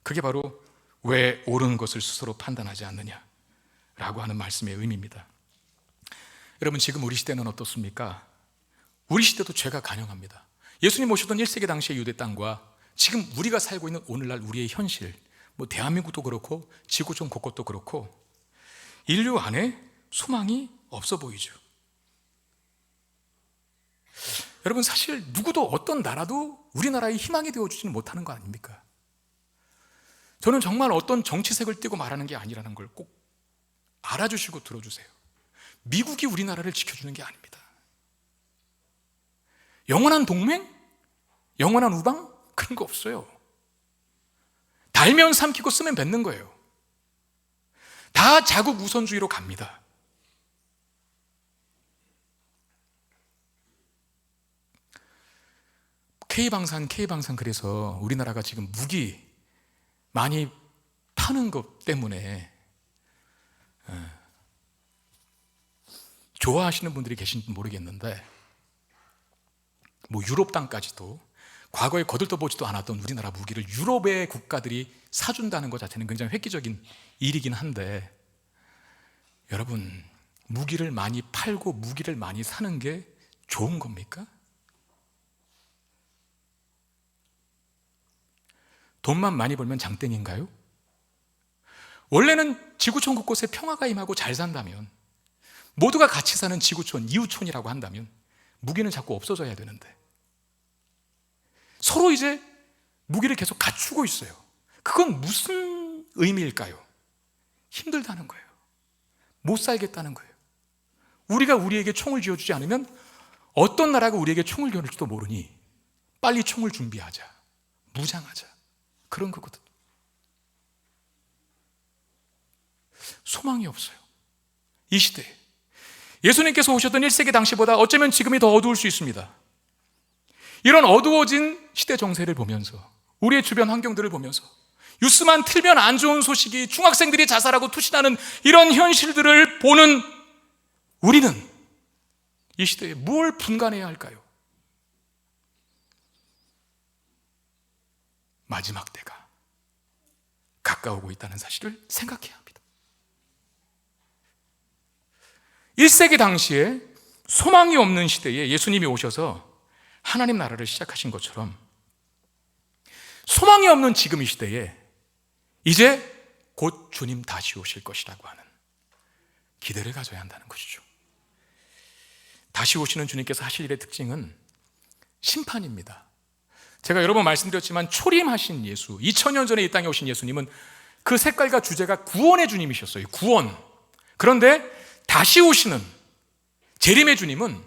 그게 바로 왜 옳은 것을 스스로 판단하지 않느냐라고 하는 말씀의 의미입니다. 여러분, 지금 우리 시대는 어떻습니까? 우리 시대도 죄가 간영합니다. 예수님 오셨던 1세기 당시의 유대 땅과 지금 우리가 살고 있는 오늘날 우리의 현실, 대한민국도 그렇고 지구촌 곳곳도 그렇고 인류 안에 소망이 없어 보이죠. 여러분, 사실 누구도 어떤 나라도 우리나라의 희망이 되어주지는 못하는 거 아닙니까? 저는 정말 어떤 정치색을 띠고 말하는 게 아니라는 걸 꼭 알아주시고 들어주세요. 미국이 우리나라를 지켜주는 게 아닙니다. 영원한 동맹? 영원한 우방? 그런 거 없어요. 달면 삼키고 쓰면 뱉는 거예요. 다 자국 우선주의로 갑니다. K방산 그래서 우리나라가 지금 무기 많이 파는 것 때문에 좋아하시는 분들이 계신지 모르겠는데, 유럽 땅까지도 과거에 거들떠보지도 않았던 우리나라 무기를 유럽의 국가들이 사준다는 것 자체는 굉장히 획기적인 일이긴 한데, 여러분, 무기를 많이 팔고 무기를 많이 사는 게 좋은 겁니까? 돈만 많이 벌면 장땡인가요? 원래는 지구촌 곳곳에 평화가 임하고 잘 산다면, 모두가 같이 사는 지구촌, 이웃촌이라고 한다면 무기는 자꾸 없어져야 되는데 서로 이제 무기를 계속 갖추고 있어요. 그건 무슨 의미일까요? 힘들다는 거예요. 못 살겠다는 거예요. 우리가 우리에게 총을 쥐어주지 않으면 어떤 나라가 우리에게 총을 겨눌지도 모르니 빨리 총을 준비하자, 무장하자, 그런 거거든. 소망이 없어요. 이 시대에 예수님께서 오셨던 1세기 당시보다 어쩌면 지금이 더 어두울 수 있습니다. 이런 어두워진 시대 정세를 보면서, 우리의 주변 환경들을 보면서, 뉴스만 틀면 안 좋은 소식이, 중학생들이 자살하고 투신하는 이런 현실들을 보는 우리는 이 시대에 뭘 분간해야 할까요? 마지막 때가 가까우고 있다는 사실을 생각해야 합니다. 1세기 당시에 소망이 없는 시대에 예수님이 오셔서 하나님 나라를 시작하신 것처럼, 소망이 없는 지금 이 시대에 이제 곧 주님 다시 오실 것이라고 하는 기대를 가져야 한다는 것이죠. 다시 오시는 주님께서 하실 일의 특징은 심판입니다. 제가 여러 번 말씀드렸지만 초림하신 예수, 2000년 전에 이 땅에 오신 예수님은 그 색깔과 주제가 구원의 주님이셨어요. 구원. 그런데 다시 오시는 재림의 주님은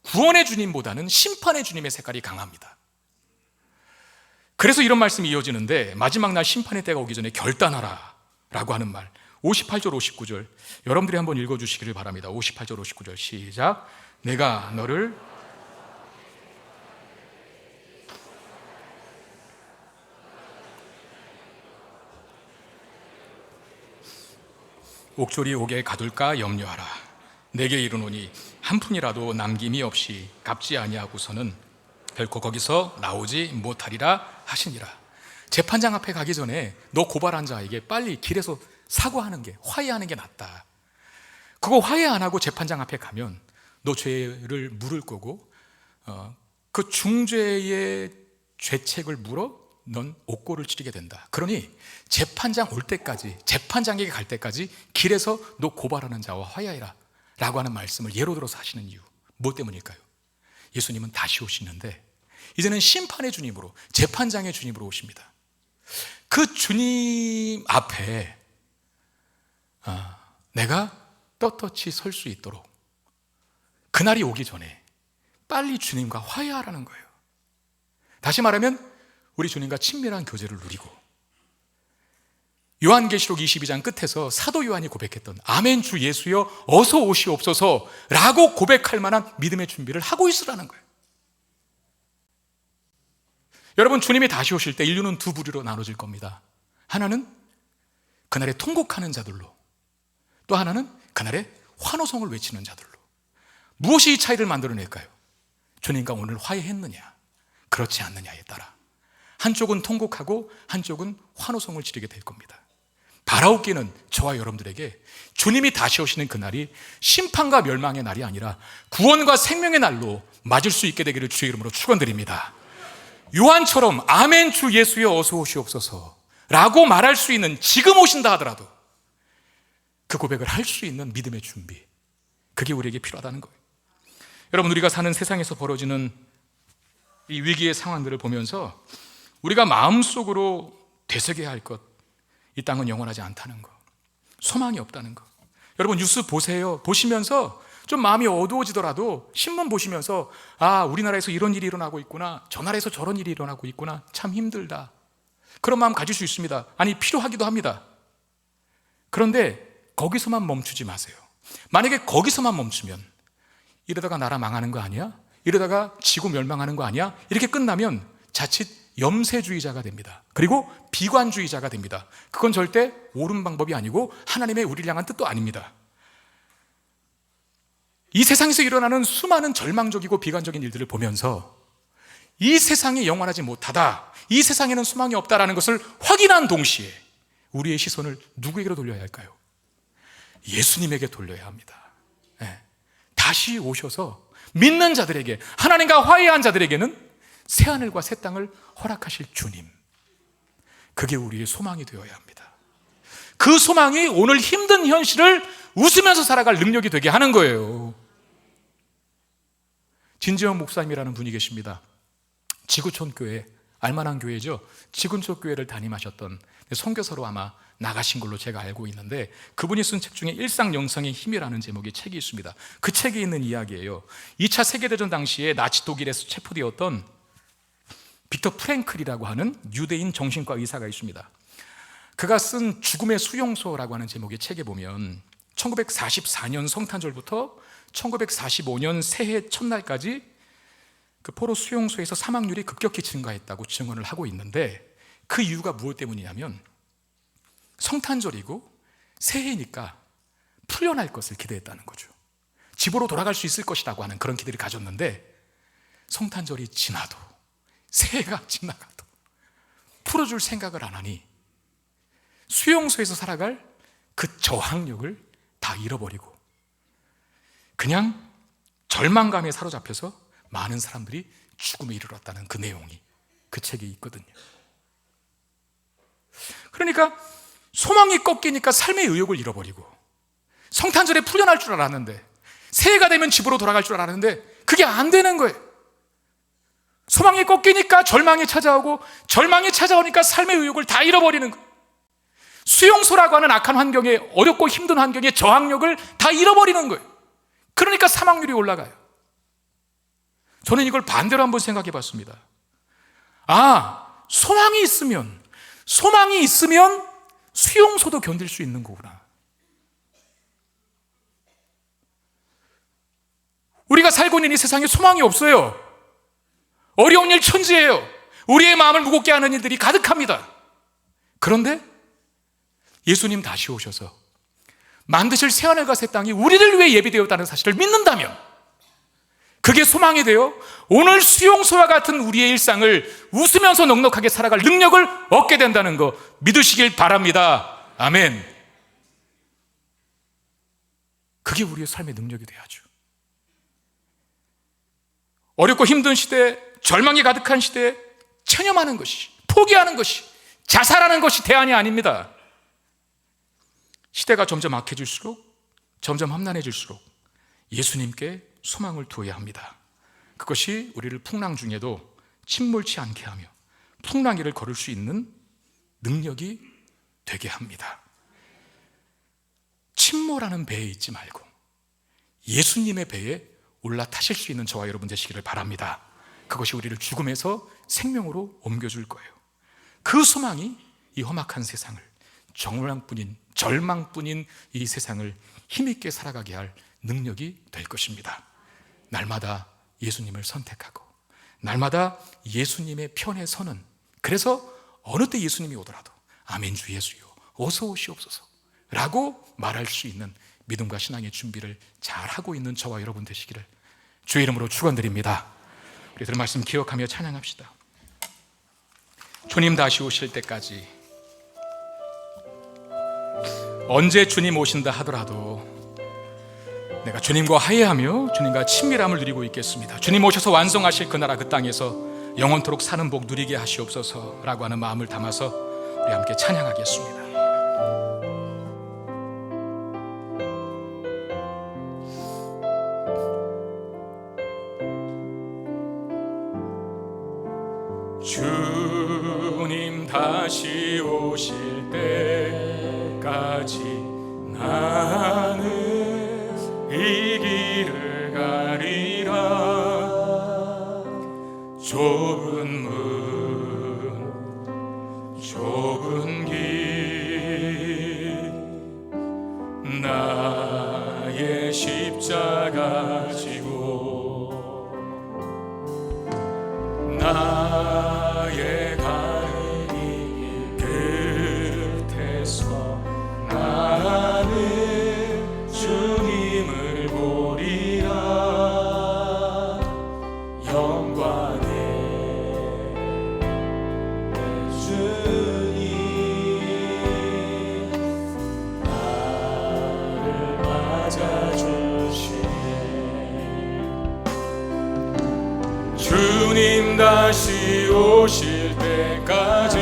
구원의 주님보다는 심판의 주님의 색깔이 강합니다. 그래서 이런 말씀이 이어지는데, 마지막 날 심판의 때가 오기 전에 결단하라 라고 하는 말, 58절 59절 여러분들이 한번 읽어주시기를 바랍니다. 58절 59절 시작. 내가 너를 옥졸이 옥에 가둘까 염려하라. 내게 이르노니 한 푼이라도 남김이 없이 갚지 아니하고서는 결코 거기서 나오지 못하리라 하시니라. 재판장 앞에 가기 전에 너 고발한 자에게 빨리 길에서 사과하는 게, 화해하는 게 낫다. 그거 화해 안 하고 재판장 앞에 가면 너 죄를 물을 거고, 그 중죄의 죄책을 물어 넌 옥고를 치르게 된다. 그러니 재판장 올 때까지, 재판장에게 갈 때까지 길에서 너 고발하는 자와 화해하라 라고 하는 말씀을 예로 들어서 하시는 이유, 뭐 때문일까요? 예수님은 다시 오시는데 이제는 심판의 주님으로, 재판장의 주님으로 오십니다. 그 주님 앞에 내가 떳떳이 설 수 있도록 그날이 오기 전에 빨리 주님과 화해하라는 거예요. 다시 말하면 우리 주님과 친밀한 교제를 누리고, 요한계시록 22장 끝에서 사도 요한이 고백했던 아멘 주 예수여 어서 오시옵소서 라고 고백할 만한 믿음의 준비를 하고 있으라는 거예요. 여러분, 주님이 다시 오실 때 인류는 두 부류로 나눠질 겁니다. 하나는 그날에 통곡하는 자들로, 또 하나는 그날에 환호성을 외치는 자들로. 무엇이 이 차이를 만들어낼까요? 주님과 오늘 화해했느냐 그렇지 않느냐에 따라 한쪽은 통곡하고 한쪽은 환호성을 지르게 될 겁니다. 바라옵기는 저와 여러분들에게 주님이 다시 오시는 그날이 심판과 멸망의 날이 아니라 구원과 생명의 날로 맞을 수 있게 되기를 주의 이름으로 축원드립니다. 요한처럼 아멘 주 예수여 어서 오시옵소서 라고 말할 수 있는, 지금 오신다 하더라도 그 고백을 할 수 있는 믿음의 준비, 그게 우리에게 필요하다는 거예요. 여러분, 우리가 사는 세상에서 벌어지는 이 위기의 상황들을 보면서 우리가 마음속으로 되새겨야 할 것, 이 땅은 영원하지 않다는 거, 소망이 없다는 거. 여러분, 뉴스 보세요. 보시면서 좀 마음이 어두워지더라도 신문 보시면서 우리나라에서 이런 일이 일어나고 있구나, 저 나라에서 저런 일이 일어나고 있구나, 참 힘들다, 그런 마음 가질 수 있습니다. 아니, 필요하기도 합니다. 그런데 거기서만 멈추지 마세요. 만약에 거기서만 멈추면 이러다가 나라 망하는 거 아니야? 이러다가 지구 멸망하는 거 아니야? 이렇게 끝나면 자칫 염세주의자가 됩니다. 그리고 비관주의자가 됩니다. 그건 절대 옳은 방법이 아니고 하나님의 우리를 향한 뜻도 아닙니다. 이 세상에서 일어나는 수많은 절망적이고 비관적인 일들을 보면서 이 세상이 영원하지 못하다, 이 세상에는 소망이 없다라는 것을 확인한 동시에 우리의 시선을 누구에게로 돌려야 할까요? 예수님에게 돌려야 합니다. 다시 오셔서 믿는 자들에게, 하나님과 화해한 자들에게는 새하늘과 새 땅을 허락하실 주님, 그게 우리의 소망이 되어야 합니다. 그 소망이 오늘 힘든 현실을 웃으면서 살아갈 능력이 되게 하는 거예요. 진지영 목사님이라는 분이 계십니다. 지구촌 교회, 알만한 교회죠. 지구촌 교회를 담임하셨던, 선교사로 아마 나가신 걸로 제가 알고 있는데, 그분이 쓴 책 중에 일상 영성의 힘이라는 제목의 책이 있습니다. 그 책에 있는 이야기예요. 2차 세계대전 당시에 나치 독일에서 체포되었던 빅터 프랭클이라고 하는 유대인 정신과 의사가 있습니다. 그가 쓴 죽음의 수용소라고 하는 제목의 책에 보면 1944년 성탄절부터 1945년 새해 첫날까지 그 포로 수용소에서 사망률이 급격히 증가했다고 증언을 하고 있는데, 그 이유가 무엇 때문이냐면 성탄절이고 새해니까 풀려날 것을 기대했다는 거죠. 집으로 돌아갈 수 있을 것이라고 하는 그런 기대를 가졌는데, 성탄절이 지나도 새해가 지나가도 풀어줄 생각을 안 하니 수용소에서 살아갈 그 저항력을 다 잃어버리고 그냥 절망감에 사로잡혀서 많은 사람들이 죽음에 이르렀다는 그 내용이 그 책에 있거든요. 그러니까 소망이 꺾이니까 삶의 의욕을 잃어버리고, 성탄절에 풀려날 줄 알았는데, 새해가 되면 집으로 돌아갈 줄 알았는데 그게 안 되는 거예요. 소망이 꺾이니까 절망이 찾아오고, 절망이 찾아오니까 삶의 의욕을 다 잃어버리는 거예요. 수용소라고 하는 악한 환경에, 어렵고 힘든 환경에 저항력을 다 잃어버리는 거예요. 그러니까 사망률이 올라가요. 저는 이걸 반대로 한번 생각해 봤습니다. 소망이 있으면 수용소도 견딜 수 있는 거구나. 우리가 살고 있는 이 세상에 소망이 없어요. 어려운 일 천지예요. 우리의 마음을 무겁게 하는 일들이 가득합니다. 그런데 예수님 다시 오셔서 만드실 새하늘과 새 땅이 우리를 위해 예비되었다는 사실을 믿는다면, 그게 소망이 되어 오늘 수용소와 같은 우리의 일상을 웃으면서 넉넉하게 살아갈 능력을 얻게 된다는 거 믿으시길 바랍니다. 아멘. 그게 우리의 삶의 능력이 돼야죠. 어렵고 힘든 시대, 절망이 가득한 시대에 체념하는 것이, 포기하는 것이, 자살하는 것이 대안이 아닙니다. 시대가 점점 악해질수록, 점점 험난해질수록 예수님께 소망을 두어야 합니다. 그것이 우리를 풍랑 중에도 침몰치 않게 하며 풍랑 위를 걸을 수 있는 능력이 되게 합니다. 침몰하는 배에 있지 말고 예수님의 배에 올라타실 수 있는 저와 여러분 되시기를 바랍니다. 그것이 우리를 죽음에서 생명으로 옮겨줄 거예요. 그 소망이 이 험악한 세상을, 절망뿐인 이 세상을 힘있게 살아가게 할 능력이 될 것입니다. 날마다 예수님을 선택하고 날마다 예수님의 편에 서는, 그래서 어느 때 예수님이 오더라도 아멘 주 예수요 어서 오시옵소서 라고 말할 수 있는 믿음과 신앙의 준비를 잘하고 있는 저와 여러분 되시기를 주의 이름으로 축원드립니다. 우리들 말씀 기억하며 찬양합시다. 주님 다시 오실 때까지, 언제 주님 오신다 하더라도 내가 주님과 화해하며 주님과 친밀함을 누리고 있겠습니다. 주님 오셔서 완성하실 그 나라 그 땅에서 영원토록 사는 복 누리게 하시옵소서 라고 하는 마음을 담아서 우리 함께 찬양하겠습니다. 주님 다시 오실 때까지 나는 이 길을 가리라. 좁은 문, 좁은 길, 나의 십자가 지고 나의 가는 이 끝에서 나는 주님을 보리라. 영광의 주님 나를 맞아주시네. 주님 다시 오실 때까지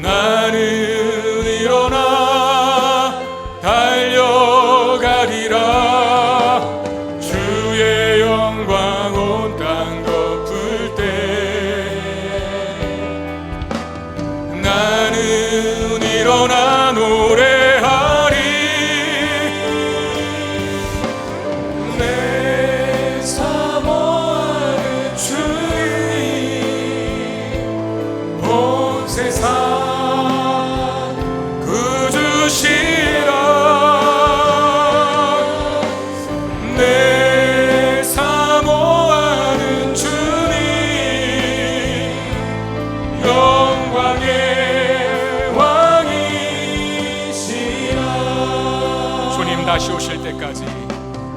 나는 일어나 달려가리라. 주의 영광 온 땅 덮을 때 나는 일어나 노래하리. 내 사모하는 주님 온 세상 내 사모하는 주님 영광의 왕이시라. 주님 다시 오실 때까지,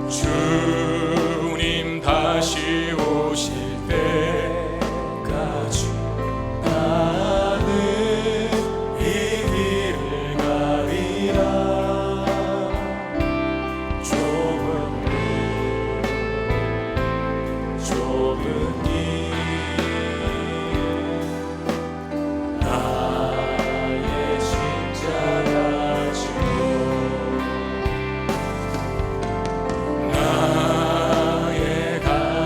주님 다시 오실 때까지 나는 이 길을 가리라. 좁은 길, 나의 십자가 지고 나의 가는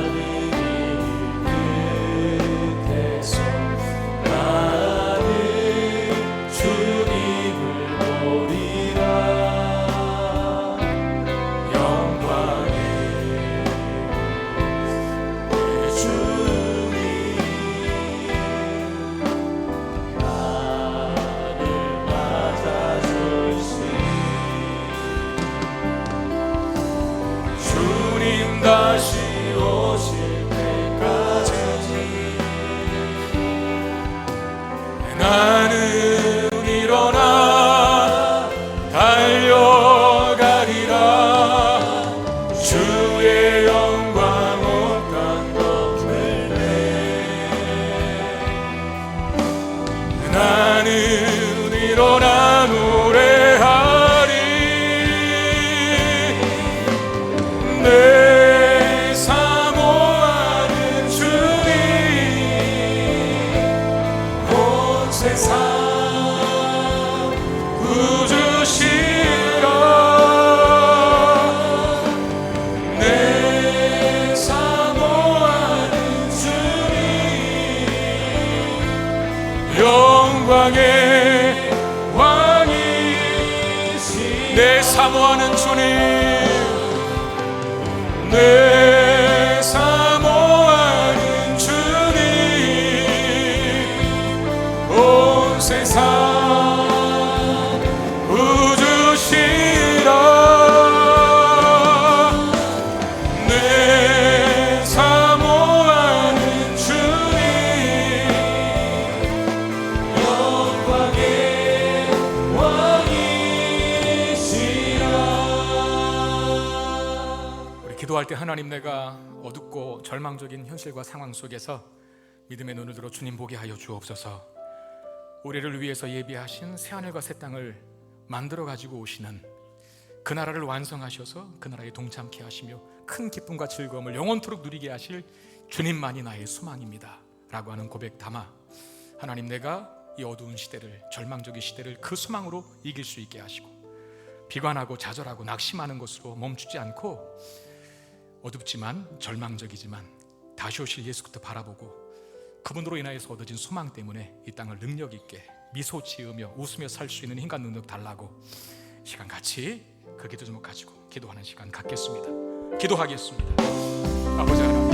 다시 오실 때까지 나는 일어나 달려가리라. 주의 영광 온 땅 덮을래. 나는 일어나 노래하리. 내 사모하는 주님 온 세상 구주시라. 내 사모하는 주님 영광의 왕이시. 내 사모하는 주님 내 사모하는 주님 온 세상 구주시라. 내 사모하는 주님 영광의 왕이시라. 우리 기도할 때 하나님, 내가 어둡고 절망적인 현실과 상황 속에서 믿음의 눈을 들어 주님 보게 하여 주옵소서. 우리를 위해서 예비하신 새하늘과 새 땅을 만들어 가지고 오시는 그 나라를 완성하셔서 그 나라에 동참케 하시며 큰 기쁨과 즐거움을 영원토록 누리게 하실 주님만이 나의 소망입니다 라고 하는 고백 담아, 하나님, 내가 이 어두운 시대를, 절망적인 시대를 그 소망으로 이길 수 있게 하시고, 비관하고 좌절하고 낙심하는 것으로 멈추지 않고 어둡지만 절망적이지만 다시 오실 예수 그리스도 바라보고 그분으로 인하여서 얻어진 소망 때문에 이 땅을 능력 있게 미소 지으며 웃으며 살 수 있는 힘과 능력 달라고, 시간 같이 그 기도 제목 가지고 기도하는 시간 갖겠습니다. 기도하겠습니다. 아버지 하나님,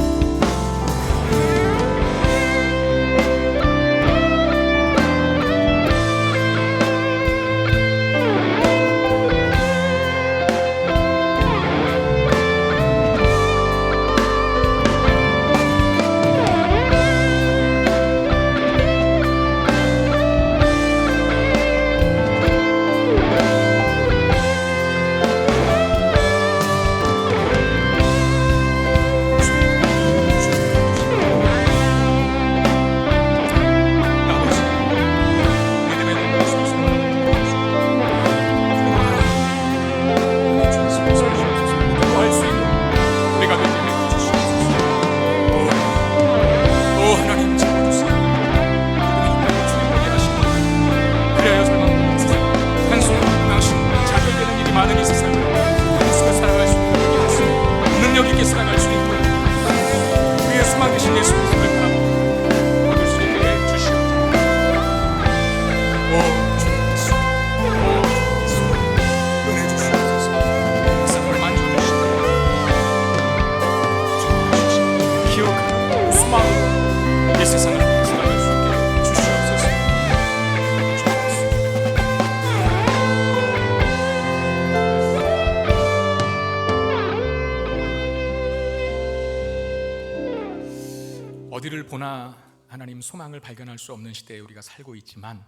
어디를 보나 하나님 소망을 발견할 수 없는 시대에 우리가 살고 있지만,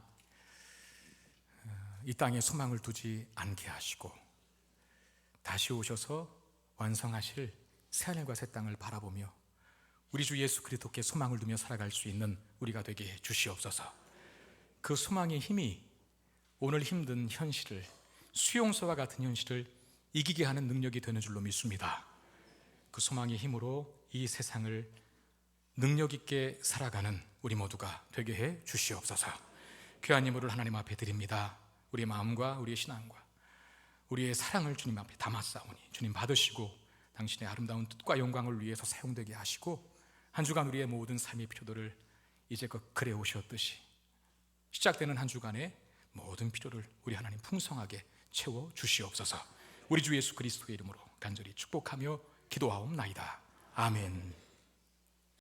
이 땅에 소망을 두지 않게 하시고 다시 오셔서 완성하실 새하늘과 새 땅을 바라보며 우리 주 예수 그리스도께 소망을 두며 살아갈 수 있는 우리가 되게 해 주시옵소서. 그 소망의 힘이 오늘 힘든 현실을, 수용소와 같은 현실을 이기게 하는 능력이 되는 줄로 믿습니다. 그 소망의 힘으로 이 세상을 능력 있게 살아가는 우리 모두가 되게 해 주시옵소서. 귀한 예물을 하나님 앞에 드립니다. 우리의 마음과 우리의 신앙과 우리의 사랑을 주님 앞에 담았사오니 주님 받으시고 당신의 아름다운 뜻과 영광을 위해서 사용되게 하시고, 한 주간 우리의 모든 삶의 필요들을 이제껏 그래 오셨듯이 시작되는 한 주간의 모든 필요를 우리 하나님 풍성하게 채워 주시옵소서. 우리 주 예수 그리스도의 이름으로 간절히 축복하며 기도하옵나이다. 아멘.